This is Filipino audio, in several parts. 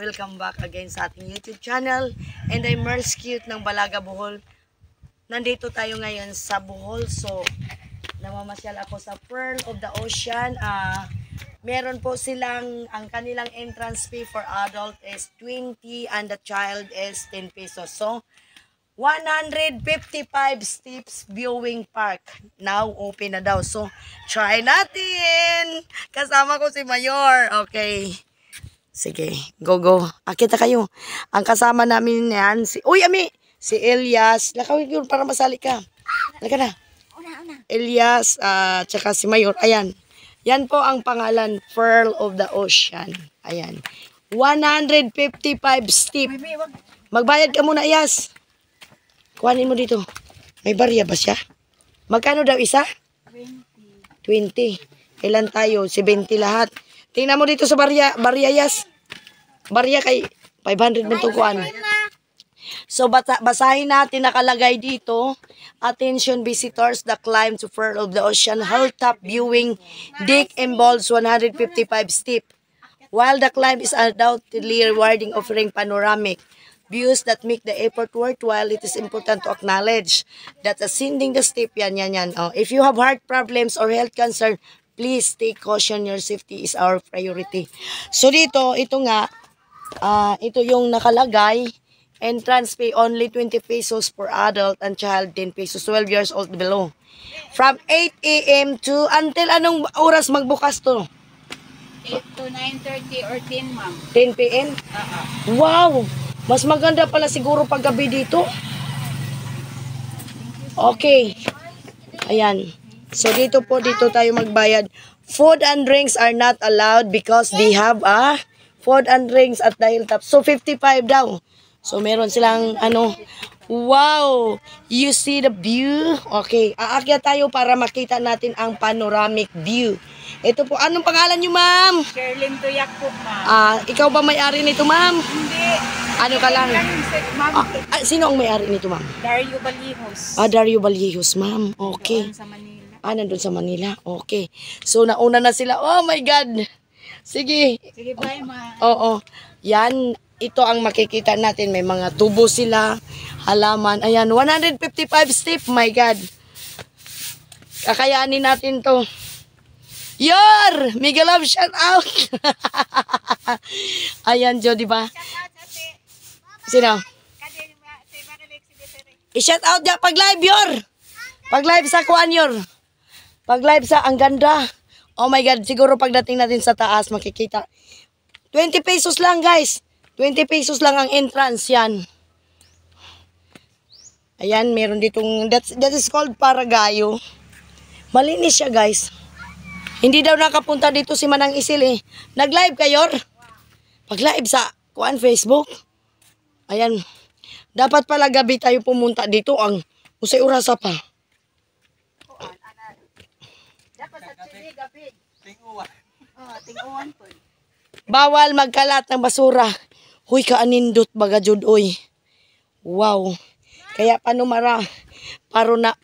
Welcome back again sa ating YouTube channel. And I'm Merls Cute ng Balaga, Bohol. Nandito tayo ngayon sa Bohol. So, namamasyal ako sa Pearl of the Ocean. Meron po silang, ang kanilang entrance fee for adult is 20 and the child is 10 pesos. So, 155 steps viewing park. Now, open na daw. So, try natin. Kasama ko si Mayor. Okay. Sige, go. Akita kayo. Ang kasama namin yan, si Elias. Lakawin yun para masali ka. Halika na. Elias, tsaka si Mayor. Ayan. Yan po ang pangalan, Pearl of the Ocean. Ayan. 155 steps. Magbayad ka muna, Elias. Kuhanin mo dito. May barya ba siya? Magkano daw isa? 20. Ilan tayo? 70 lahat. Tingnan mo dito sa barya, Yas. Barya kay 500 mo ito kuhan. So, basahin natin nakalagay dito. Attention visitors, the climb to Pearl of the Ocean hilltop viewing deck involves 155 steps. While the climb is undoubtedly rewarding, offering panoramic views that make the effort worthwhile, it is important to acknowledge that ascending the steep, yan. Oh, if you have heart problems or health concern, please take caution. Your safety is our priority. So dito, ito nga, ito yung nakalagay. Entrance fee only 20 pesos for adult and child 10 pesos, 12 years old below. From 8 a.m. to until anong oras magbukas to? 8 to 9:30 or 10, ma'am. 10 p.m.? Wow! Mas maganda pala siguro pag gabi dito. Okay. Ayan. So dito tayo magbayad. Food and drinks are not allowed because they have food and drinks at the hilltop. So 55 daw. So meron silang wow! You see the view? Okay. Aakyat tayo para makita natin ang panoramic view. Ito po. Anong pangalan niyo, ma'am? Sherlyn Tuyak po, ma'am. Ikaw ba may-ari nito, ma'am? Hindi. Ano ka lang? Sino ang may-ari nito, ma'am? Dario Balihos. Dario Balihos, ma'am. Okay. Doon sa Manila. Nandun sa Manila. Okay. So, nauna na sila. Oh my God. Sige. Sige, bye, ma'am. Oo. Yan. Ito ang makikita natin. May mga tubo sila. Halaman. Ayan. 155 step. My God. Kakayanin natin to. Yor! Mega love shout out. Ayan, Jo, di ba? Sino? I-shout out dyan. Pag-live, Yor. Pag-live sa kuan, Yor. Pag-live sa ang ganda. Oh my God. Siguro pagdating natin sa taas, makikita. 20 pesos lang, guys. 20 pesos lang ang entrance yan. Ayan, meron ditong, that is called Paragayo. Malinis siya, guys. Hindi daw nakapunta dito si Manang Isil eh. Nag-live kayo? Pag-live sa kuan Facebook. Ayan. Dapat pala gabi tayo pumunta dito. Ang usay orasa pa. Dapat sa gabi. Ting-uwan po. Bawal magkalat ng basura. Huy, kaanindot baga jud oy. Wow. Kaya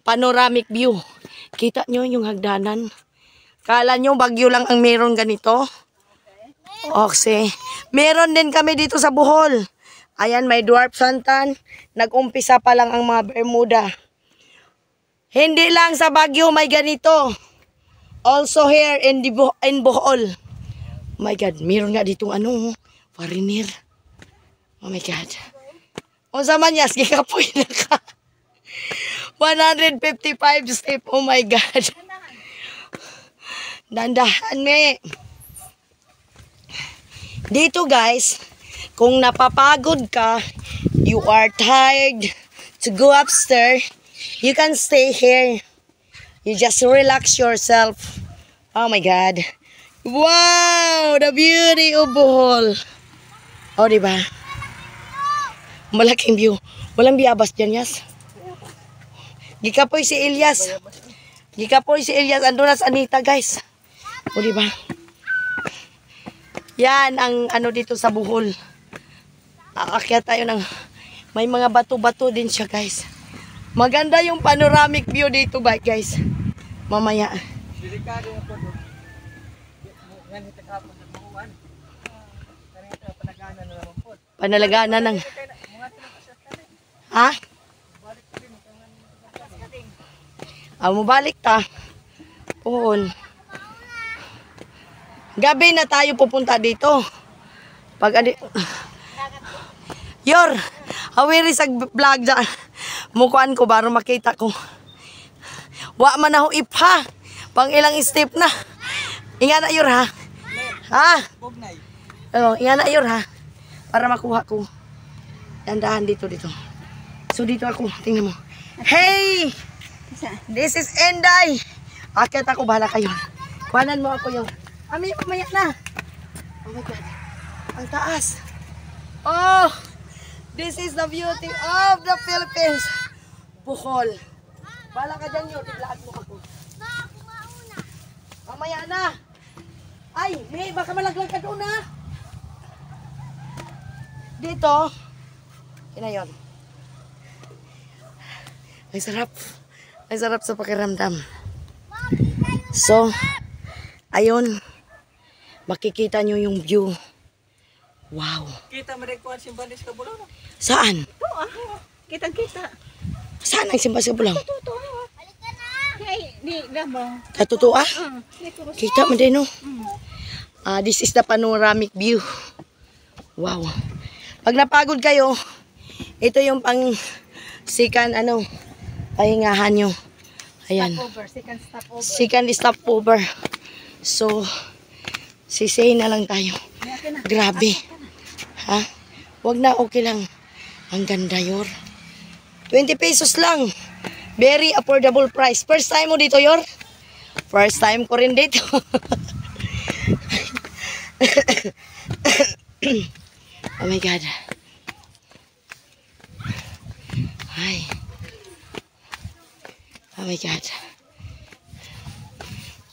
panoramic view. Kita nyo yung hagdanan. Kala nyo bagyo lang ang meron ganito? Okay. Meron din kami dito sa Bohol. Ayan, may dwarf santan. Nag-umpisa pa lang ang mga Bermuda. Hindi lang sa Baguio may ganito. Also here in Bohol. Oh my God, meron nga ditong foreigner. Oh my God. O sa manyas, gikapoy na ka. 155 step. Oh my God. Dandahan, me. Dito, guys, kung napapagod ka, you are tired to go upstairs, you can stay here. You just relax yourself. Oh my God. Wow! The beauty of Bohol. Oh, diba? Malaking view. Walang biyabas dyan, Yas. Gikapoy si Elias. Ando na sa Anita, guys. O, diba? Yan ang dito sa Bohol. Aakyat tayo ng may mga bato-bato din siya, guys. Maganda yung panoramic view dito, guys. Mamaya. Delikado po. Ganito ka po sa buwan. Panalagana ng... Ha? Mabalik ta. Puhon. Gabi na tayo pupunta dito. Pag Yor, hawiri sa vlog dyan. Mukuan ko baro makita ko. Wa man ako ipha. Pang ilang step na. Inga na Yor ha. Ha? Inga na Yor ha. Para makuha ko. Dandahan dito. So dito ako. Tingnan mo. Hey! This is Enday. Akit ako. Bahala kayo. Kuhanan mo ako Yor. Ami, mamaya na. Oh my God. Ang taas. Oh! This is the beauty of the Philippines. Bohol. Bala ka dyan yun. Iblaad mo ako. Mamaya na. Ay, may baka malaglag ka doon na. Dito. Yun na yun. Ang sarap. Ang sarap sa pakiramdam. So, ayun. Makikita nyo yung view. Wow. Kita merekuan simbahan sa Bulaw. Saan? Kitang-kita. Saan ang simba sa Bulaw? Halika na. Hey, di mo. Katutuo ah? Kita mo din no? This is the panoramic view. Wow. Pag napagod kayo, ito yung pang pahingahan nyo. Ayan. Second stopover. So, sisay na lang tayo. Grabe. Ha? Wag na, okay lang. Ang ganda Yor. 20 pesos lang. Very affordable price. First time mo dito Yor? First time ko rin dito. Oh my God. Ay. Oh my God.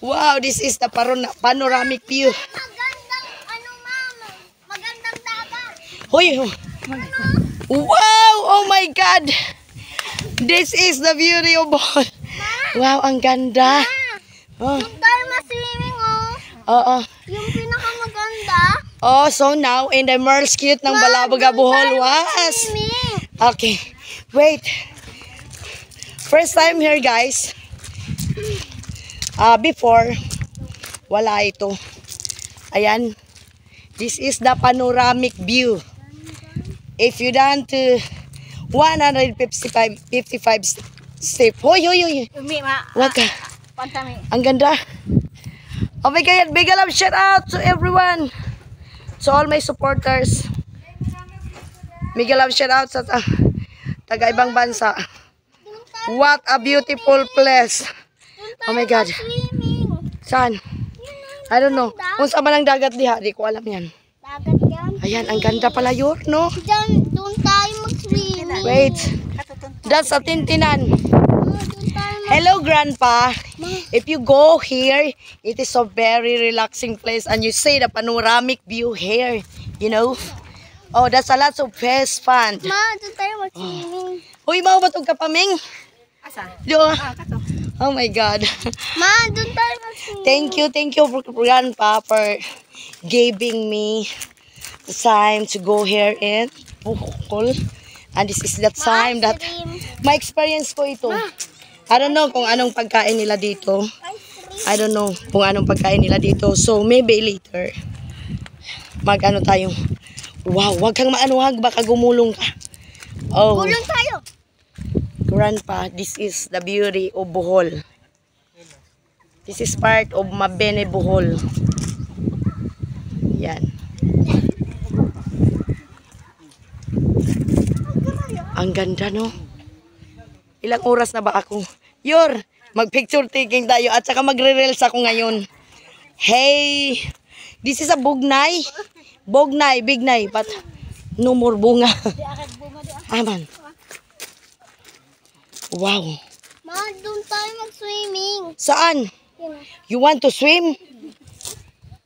Wow, this is the panoramic view. Magandang dagat. Hoy. Wow, oh my God. This is the beauty of Bohol. Wow, ang ganda. Oh. Yung tayo ma-swimming Oo. Yung pinakamaganda. Oh, so now in the Merle's Cute ng Balabaga Bohol was. Okay. Wait. First time here, guys. Before wala ito. Ayan. This is the panoramic view. If you done to 155 step. Hoy. Wag ka. Ang ganda. Oh my God, big love shout out to everyone. To all my supporters. Big love shout out sa taga-ibang bansa. What a beautiful place. Oh my God. Saan? I don't know. Kung saan man ang dagat diha, di ko alam yan. Dagat yan. Ayan, ang ganda pala yun, no? Doon tayo mag-swimming. Wait. That's a Tintinan. Hello, Grandpa. If you go here, it is a very relaxing place and you see the panoramic view here, you know? Oh, that's a lot of best fun. Ma, doon tayo mag-swimming. Uy, mau batog ka paming? Asa? Diyo. Kato. Oh my God. Ma, doon tayo mag-swimming. Thank you, Grandpa, for giving me the time to go here in Bohol. And this is the time that my experience ko ito. I don't know kung anong pagkain nila dito. I don't know kung anong pagkain nila dito. So maybe later mag-ano tayo. Wow, wag kang maanuhag, baka gumulong ka. Oh. Gulong tayo. Grandpa, this is the beauty of Bohol. This is part of Mabene Bohol. Yan. Ang ganda, no? Ilang oras na ba ako? Yor, mag-picture taking tayo at saka magre-reels ako ngayon. Hey, this is a bugnay. Bugnay, bignay, but no more bunga. Aman. Wow. Ma, doon tayo mag-swimming. Saan? You want to swim?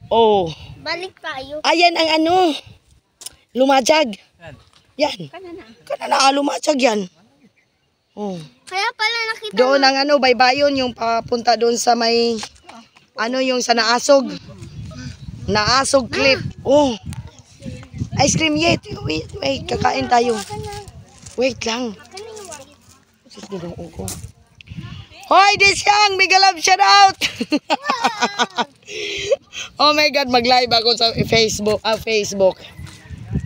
Oh. Balik tayo. Ayan ang ano. Lumajag. Yan. Kanana, lumajag yan. Oh. Kaya pala nakita Doon ang ano, baybayon yung papunta doon sa may ano yung sa Naasog. Naasog cliff. Oh. Ice cream yet. Wait. Kakain tayo. Wait lang. Sis, ginoo ko. Hoy, Disyang! Mega love shout out! Oh my God, mag-live ako sa Facebook.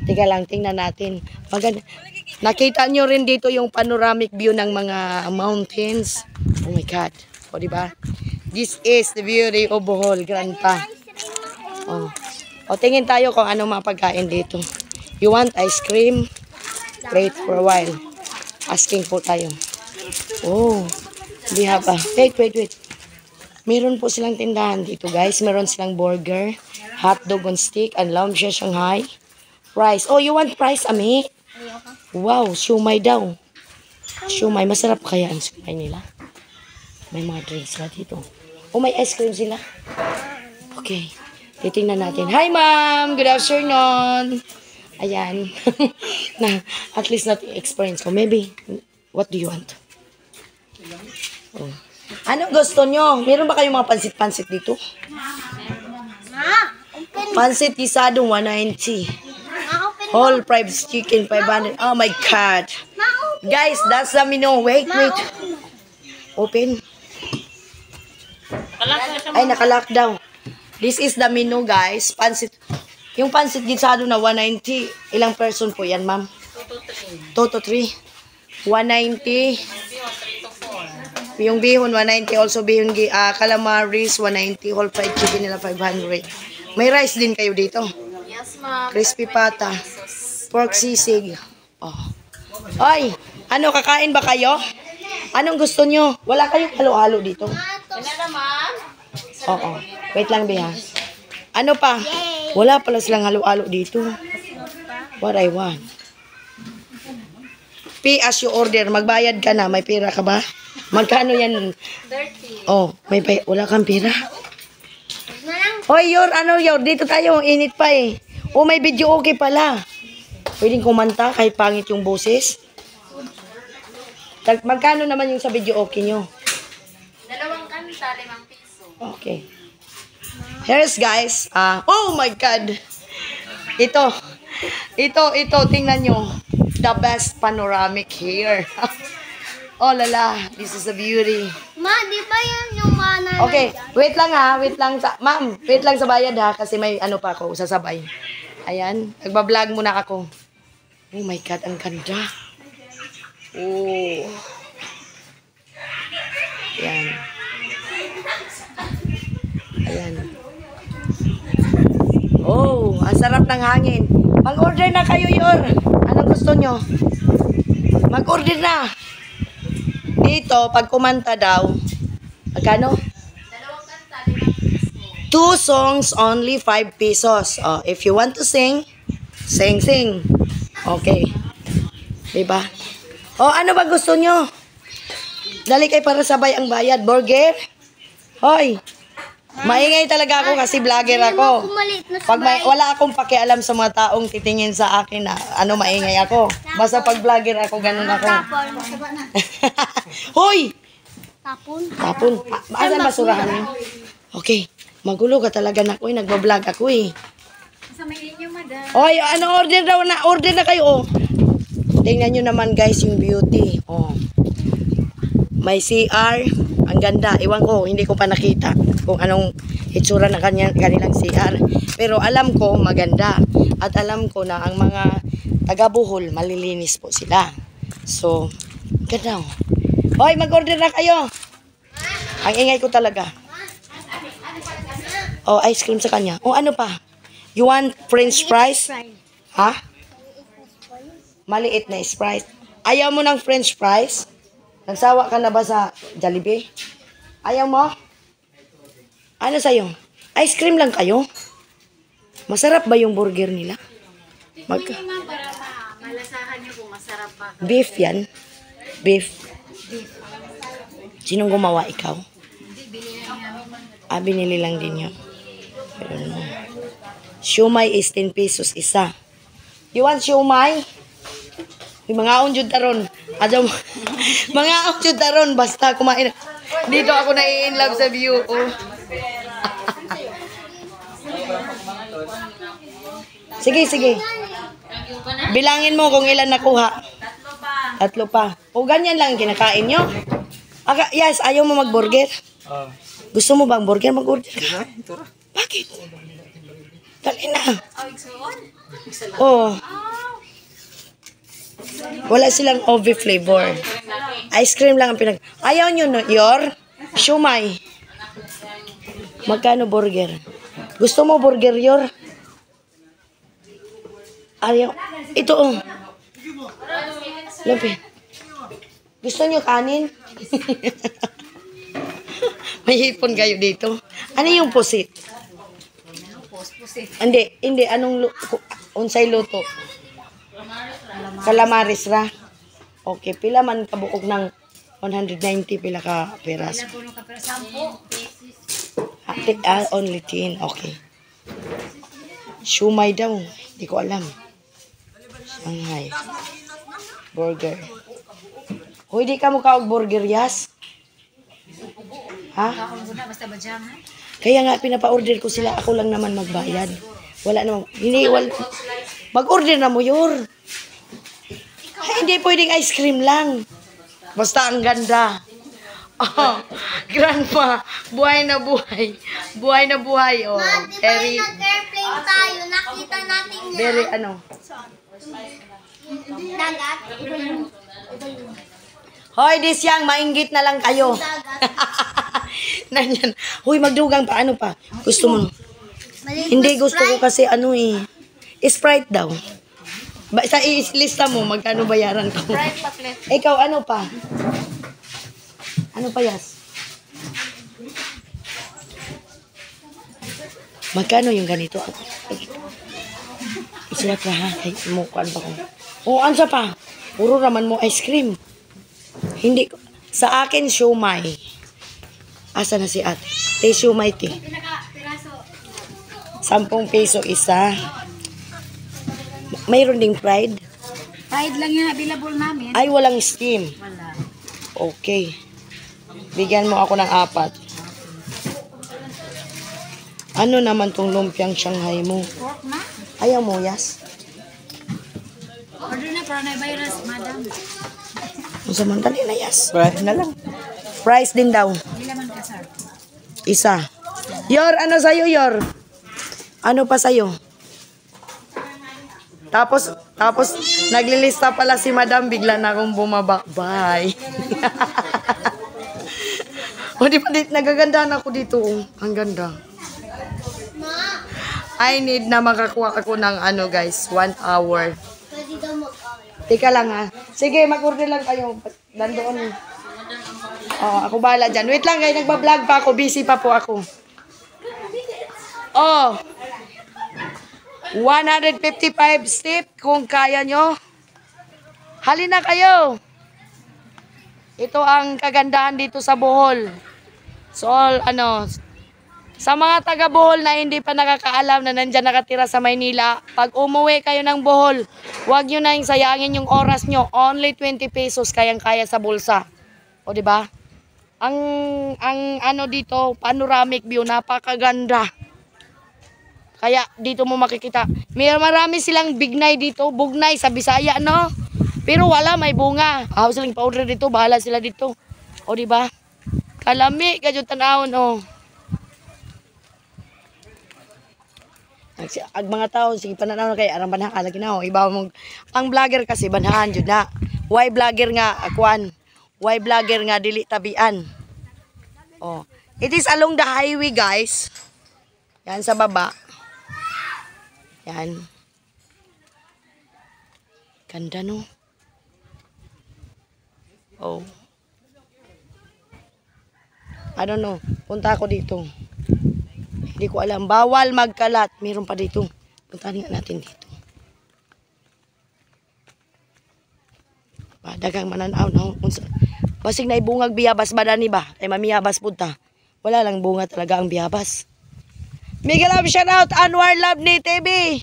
Teka lang, tingnan natin. Maganda. Nakita nyo rin dito yung panoramic view ng mga mountains. Oh my God. O, diba? This is the beauty of Bohol, Grandpa. Oh. O, tingin tayo kung ano mga pagkain dito. You want ice cream? Wait for a while. Asking po tayo. Oh, we have a... Wait. Meron po silang tindahan dito, guys. Meron silang burger, hotdog on stick, and lumpia Shanghai. Rice. Oh, you want rice, Ami? Wow, siumay daw. Siumay. Masarap kaya ang siumay nila? May mga drinks sila dito. Oh, may ice cream sila. Okay. Titingnan natin. Hi, ma'am! Good afternoon! Ayan. Na, at least natin experience ko. Maybe, what do you want? Oh. Anong gusto nyo? Meron ba kayong mga pansit-pansit dito? Pansit gisadong 190. Whole fried chicken 500. Oh my God. Guys, that's the menu. Wait. Open. Ay, nakalock daw. This is the menu, guys. Pansit. Yung pansit gisado na 190. Ilang person po yan, ma'am? 2 to 3. 190. Yung bihon 190. Also bihon calamaris 190. Whole fried chicken nila 500. May rice din kayo dito. Yes, ma'am. Crispy pata. Pork sisig. Oh. Ay, ano, kakain ba kayo? Anong gusto nyo? Wala kayong halo-halo dito? Ano naman? Oo. Wait lang, Biha. Ano pa? Wala pala silang halo-halo dito. What I want. Pay as you order. Magbayad ka na. May pera ka ba? Magkano yan? 30. Oh, wala kang pera? Hoy, Yor, dito tayo. Init pa eh. Oh, may video okay pala. Pwedeng kumanta kahit pangit yung boses. Magkano naman yung sa video okay nyo? 2 kanta, 5 piso. Okay. Here's guys. Oh my God. Ito, tingnan nyo. The best panoramic here. Oh lala, this is a beauty. Ma, di ba yan yung mana? Okay, wait lang ha. Ma'am, wait lang sa bayad ha. Kasi may ano pa ako, sasabay. Ayan, nagbablog muna ako. Oh my God, ang ganda. Oh. Ayan. Oh, ang sarap ng hangin. Mag-order na kayo, Yor. Anong gusto nyo? Mag-order na. Dito, pag kumanta daw, magkano? 2 kanta, 5 piso. 2 songs, only 5 pesos. Oh, if you want to sing, sing. Okay. Diba? Oh, ano ba gusto nyo? Dali kayo para sabay ang bayad. Burger? Hoy. Maingay talaga ako kasi vlogger ako. Pag wala akong pakialam sa mga taong titingin sa akin na maingay ako. Basta pag vlogger ako, ganun ako. Hoy! Tapon. Asan basurahan niyo? Okay. Magulo ka talaga na ako eh. Nagbablog ako eh. Sa may inyo, madam. Hoy, order na? Order na kayo oh. Tingnan nyo naman guys yung beauty. Oh. May CR. Ang ganda. Iwan ko, hindi ko pa nakita kung anong itsura ng kanilang CR. Pero alam ko maganda. At alam ko na ang mga taga Bohol, malilinis po sila. So, ganda oh. Hoy, mag-order na kayo. Ang ingay ko talaga. Oh, ice cream sa kanya. Oh, ano pa? You want French fries? Ha? Maliit na Sprite. Ayaw mo ng French fries? Nagsawa ka na ba sa Jollibee? Ayaw mo? Ano sa'yo? Ice cream lang kayo? Masarap ba yung burger nila? Hindi naman para malasahan nyo kung masarap ba. Beef yan. Beef. Sinong gumawa? Ikaw? Binili lang din yun. Pero no. Siumay is 10 pesos isa. You want siumay? Mga unjud taron. Mga unjud taron. Basta kumain. Dito ako na-in-love sa view. Oh. Sige. Bilangin mo kung ilan nakuha. Tatlo pa. O ganyan lang yung kinakain nyo? Yes, ayaw mo mag-burger? Gusto mo bang burger? Mag-order ka? Bakit? Dali na. Oh. Wala silang OV flavor. Ice cream lang ang pinag... Ayaw nyo, no? Yor? Shumay. Magkano burger? Gusto mo burger, Yor? Ayaw. Ito, oh. Lupi. Gusto nyo kanin? May hipon kayo dito. Ano yung pusit? Hindi. Anong unsay luto? Calamaris ra. Okay, pila man kabuok ng 190 pila ka peras. Only 10. Okay. Shumay daw. Hindi ko alam. Shanghai. Burger. Hoy, di ka mukha og burger, Yas? Ha? Kaya nga, pinapa-order ko sila. Ako lang naman magbayad. Wala naman. Mag-order na mo, Yor. Ay, hindi pwedeng ice cream lang. Basta ang ganda. Oh, grandma. Buhay na buhay. Buhay na buhay. Oh, Ma, di ba very, yung nag-airplane tayo? Nakita natin yan. very, ano. Dagat. Hoy, Disyang, mainggit na lang kayo. Nanyan. Hoy, magdugang pa. Ano pa? Gusto mo? Hindi, gusto ko kasi ano eh. Sprite daw. Sa lista mo, magkano bayaran ko? Ikaw, ano pa? Ano pa, Yas? Magkano yung ganito? Isulat na ha. Ay, mukuan pa ko. O, ansa pa? Puro raman mo ice cream. Hindi ko. Sa akin, siomay. Asa na si ate? Siomay, te. 10 peso isa. Mayroon ding fried. Fried lang yung available namin. Ay, walang steam. Wala. Okay. Bigyan mo ako ng 4. Ano naman tong lumpiang Shanghai mo? Pork na. Ayaw mo, Yas? Order na para na virus, madam. Ang samantali na, Yas. Price na lang. Price din daw. Hindi naman ka, sir. Isa. Yor, ano sa'yo, Yor? Ano pa sa'yo? Tapos, naglilista pala si madam, bigla na akong bumaba. Bye. O, di ba, nagagandahan ako dito. Oh. Ang ganda. I need na makakuha ako ng ano, guys, 1 hour. Pwede daw mag-order. Teka lang, ha. Sige, mag-order lang kayo. Nandoon. Oh, ako bahala dyan. Wait lang, guys. Nagbablog pa ako. Busy pa po ako. Oh. 155 step kung kaya nyo. Halina kayo. Ito ang kagandahan dito sa Bohol. So, sa mga taga Bohol na hindi pa nakakaalam na nandyan nakatira sa Maynila, pag umuwi kayo ng Bohol, huwag nyo na yung sayangin yung oras nyo. Only 20 pesos kayang-kaya sa bulsa. O, di ba? Ang ano dito, panoramic view, napakaganda. Kaya dito mo makikita. Marami silang bignay dito, bugnay sa Bisaya, no? Pero wala, may bunga. Ako silang pa-order dito, bahala sila dito. O, di ba? Kalami, kadyo tanawon, oh. Ag mga tao, sige pananaw na kay arang banhaan lagi na, oh. Iba mong ang vlogger kasi banhaan jud na. Why vlogger nga akuan? Why vlogger nga dili tabian? Oh. It is along the highway, guys. Yan sa baba. Yan. Ganda, no? Oh. I don't know. Punta ako dito. Hindi ko alam. Bawal magkalat. Meron pa dito. Puntahan nga natin dito. Dagang mananaw. No? Basig na ibungag biyabas ba dani ba? Ay mamiyabas punta. Wala lang bunga talaga ang biyabas. Mega love shout out. Anwar Love ni TV.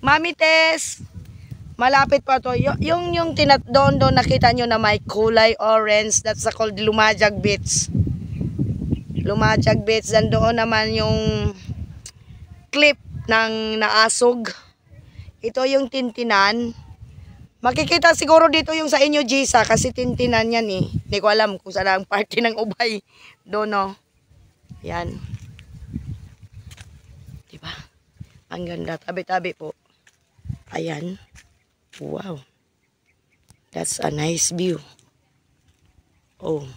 Mami Tess. Malapit pa to. Yung doon nakita nyo na may kulay orange. That's called Lumajang Beach. Lumajang Beach. Dan doon naman yung clip ng naasog. Ito yung tintinan. Makikita siguro dito yung sa inyo, Jisa, kasi tintinan yan eh. Hindi ko alam kung saan ang party ng ubay. Doon, no? Yan. Diba? Ang ganda. Tabi-tabi po. Ayan. Wow. That's a nice view. Oh.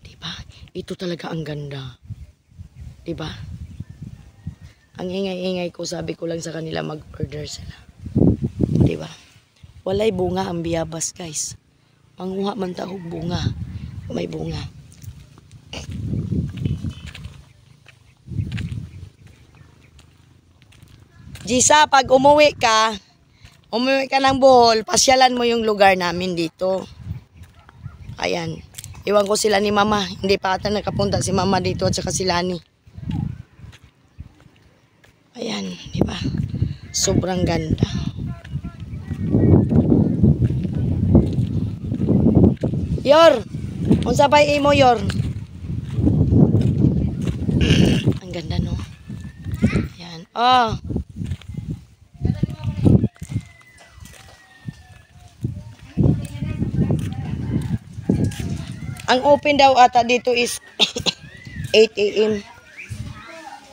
Diba? Ito talaga ang ganda. Diba? Ang ingay-ingay ko, sabi ko lang sa kanila mag-order sila. Diba? Walay bunga ang biyabas, guys. Manguha man tahog bunga. May bunga. Jisa, pag umuwi ka ng Bohol, pasyalan mo yung lugar namin dito. Ayan. Iwan ko sila ni Mama. Hindi pa ata nakapunta si Mama dito at saka si Lani. Ayan, di ba? Sobrang ganda. Yor, unsa bay imo, Yor? Ang ganda, no? Ayan. Oh. Ang open daw ata dito is 8 AM.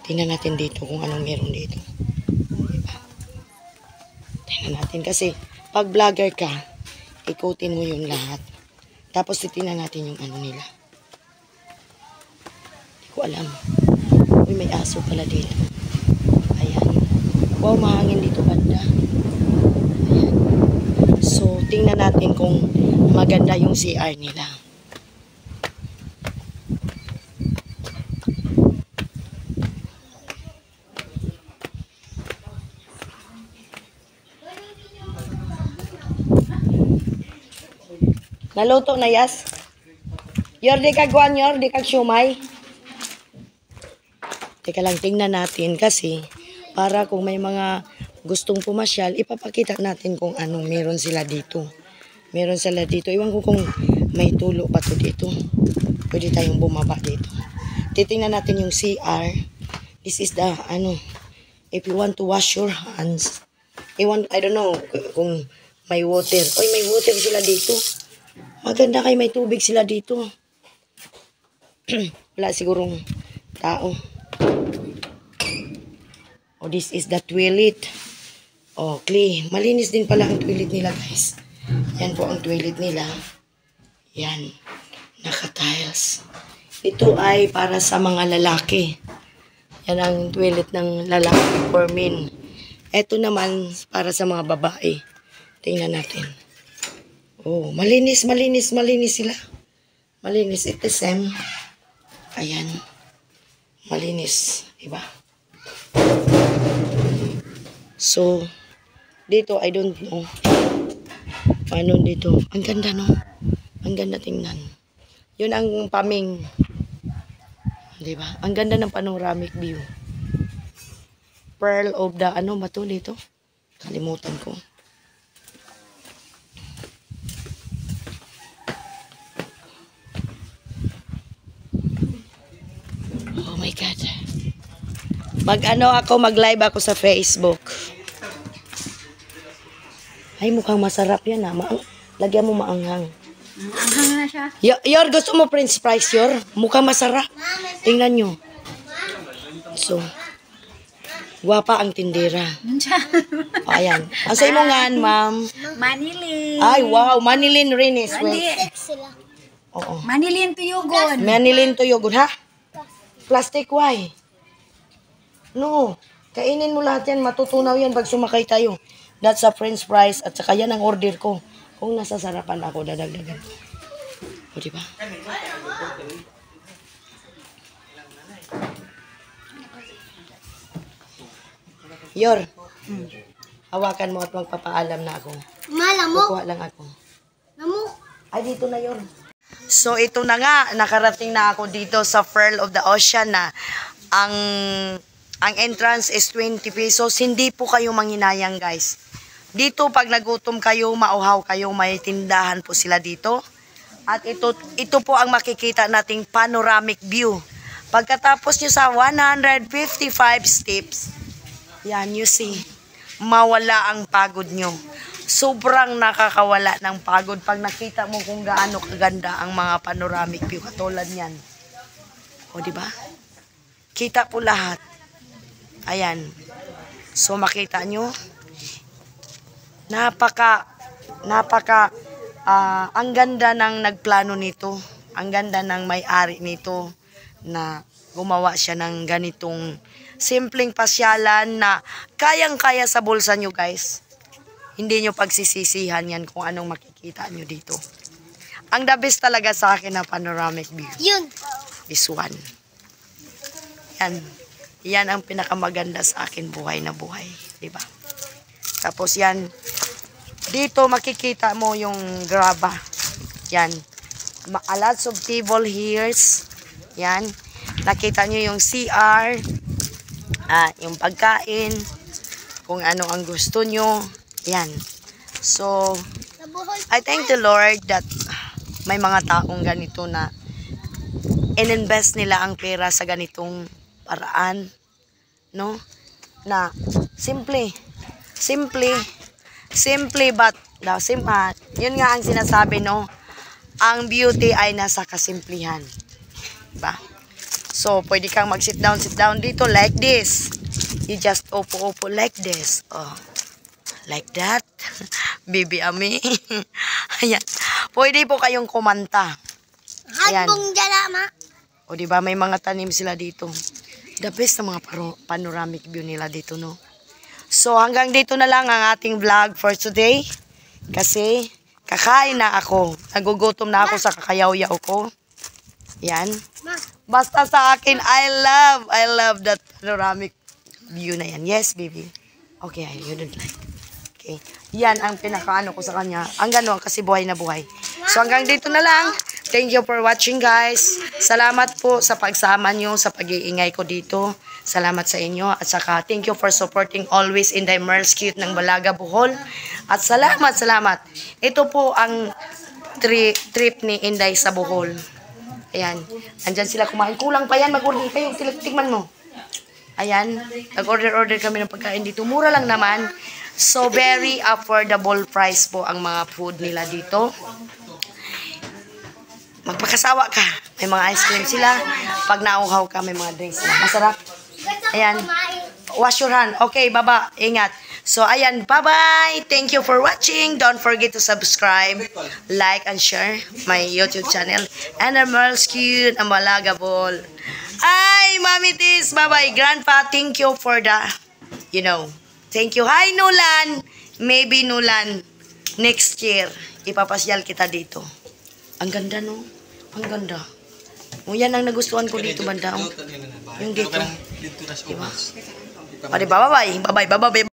Tingnan natin dito kung anong meron dito. Diba? Tingnan natin kasi pag vlogger ka, ikutin mo yung lahat. Tapos titingnan natin yung ano nila. Hindi ko alam. Uy, may aso pala dito. Ayan. Wow, mahangin dito banda. Ayan. So, tingnan natin kung maganda yung CR nila. Naluto na, Yas? Yor, di kag guwan, Yor, di kag siumay. Teka lang, tingnan natin kasi para kung may mga gustong pumasyal, ipapakita natin kung anong meron sila dito. Meron sila dito. Iwan ko kung may tulo pa to dito. Pwede tayong bumaba dito. Titingnan natin yung CR. This is the, if you want to wash your hands. I don't know kung may water. Oy, may water sila dito. Maganda kay may tubig sila dito. Wala sigurong tao. Oh, this is the toilet. Oh, clay. Malinis din pala ang toilet nila, guys. Yan po ang toilet nila. Yan. Naka-tiles. Ito ay para sa mga lalaki. Yan ang toilet ng lalaki for men. Ito naman para sa mga babae. Tingnan natin. Oh, malinis sila. Malinis. Ito same. Ayan. Malinis. Diba? So, dito, I don't know. Paano dito? Ang ganda, no? Ang ganda tingnan. Yun ang paming. Diba? Ang ganda ng panoramic view. Pearl of the, ba to dito? Kalimutan ko. Oh my God. Mag-live ako sa Facebook. Ay, mukhang masarap yan, ha. Lagyan mo maanghang. Anghang na siya. Yor, gusto mo french fries, Yor? Mukhang masarap. Tingnan nyo. So, guwapa ang tindera. O, ayan. Ang sa imo nga, ma'am. Manilin. Ay, wow. Manilin Rines. Sila. Oo. Manilin tuyugon. Manilin tuyugon, ha? Plastic, why? No. Kainin mo lahat yan. Matutunaw yan pag sumakay tayo. That's a french fries. At saka yan ang order ko. Kung nasasarapan ako, dadagdagan. O, diba? Yor. Hawakan mo at magpapaalam na ako. Malamok. Kukuha lang ako. Lamok. Ay, dito na Yor. So, ito na nga. Nakarating na ako dito sa Pearl of the Ocean na ang entrance is 20 pesos. Hindi po kayo manghinayang, guys. Dito, pag nagutom kayo, mauhaw kayo, may tindahan po sila dito. At ito po ang makikita nating panoramic view. Pagkatapos nyo sa 155 steps, yan, you see. mawala ang pagod nyo. Sobrang nakakawala ng pagod pag nakita mo kung gaano kaganda ang mga panoramic view katulad niyan. O, di ba? Kita po lahat. Ayan. So, makita nyo. Ang ganda ng nagplano nito. Ang ganda ng may-ari nito na gumawa siya ng ganitong simpleng pasyalan na kayang-kaya sa bulsa nyo, guys. Hindi nyo pagsisisihan yan kung anong makikita nyo dito. Ang the best talaga sa akin na panoramic view. Yun. This one. Yan. Yan ang pinakamaganda sa akin, buhay na buhay. Diba? Tapos yan. Dito makikita mo yung graba. Yan. A lots of table here. Yan. Nakita nyo yung CR. Yung pagkain. Kung ano ang gusto nyo. Yan. So, I thank the Lord that may mga taong ganito na ininvest nila ang pera sa ganitong paraan. No? Na simple but yun nga ang sinasabi, no? Ang beauty ay nasa kasimplihan. Diba? So, pwede kang mag-sit down dito like this. You just upo like this. Oh. Like that. Baby Ami. Ayan. Pwede po kayong kumanta. Ayan. Hadbong dala, ma. O, diba? May mga tanim sila dito. The best na mga panoramic view nila dito, no? So, hanggang dito na lang ang ating vlog for today. Kasi, kakain na ako. Nagugutom na ako sa kakayaw-yaw ko. Yan. Basta sa akin, I love that panoramic view na yan. Yes, baby. Okay, you don't like. Okay. Yan ang pinakaano ko sa kanya. Ang gano'n kasi buhay na buhay. So, hanggang dito na lang. Thank you for watching, guys. Salamat po sa pagsama nyo, sa pag-iingay ko dito. Salamat sa inyo. At saka, thank you for supporting always in the Merls Cute ng Balaga, Bohol. At salamat. Ito po ang trip ni Inday sa Bohol. Ayan. Andyan sila kumain. Kulang pa yan. Mag-order kayo. Tigman mo. Ayan. Nag-order kami ng pagkain dito. Mura lang naman. So, very affordable price po ang mga food nila dito. Magpakasawa ka. May mga ice cream sila. Pag nauhaw ka, may mga drinks sila. Masarap. Ayan. Wash your hand. Okay, baba. Ingat. So, ayan. Bye-bye. Thank you for watching. Don't forget to subscribe, like, and share my YouTube channel. And I'm Merls Cute, ang Balaga Bohol. Ay, Mami Tis. Bye-bye. Grandpa, thank you for the, thank you. Hi, Nulan. Maybe, Nulan, next year, ipapasyal kita dito. Ang ganda, no? Ang ganda. O, yan ang nagustuhan ko dito, banda. Yung dito. Diba? O, diba? Bye-bye. Bye-bye.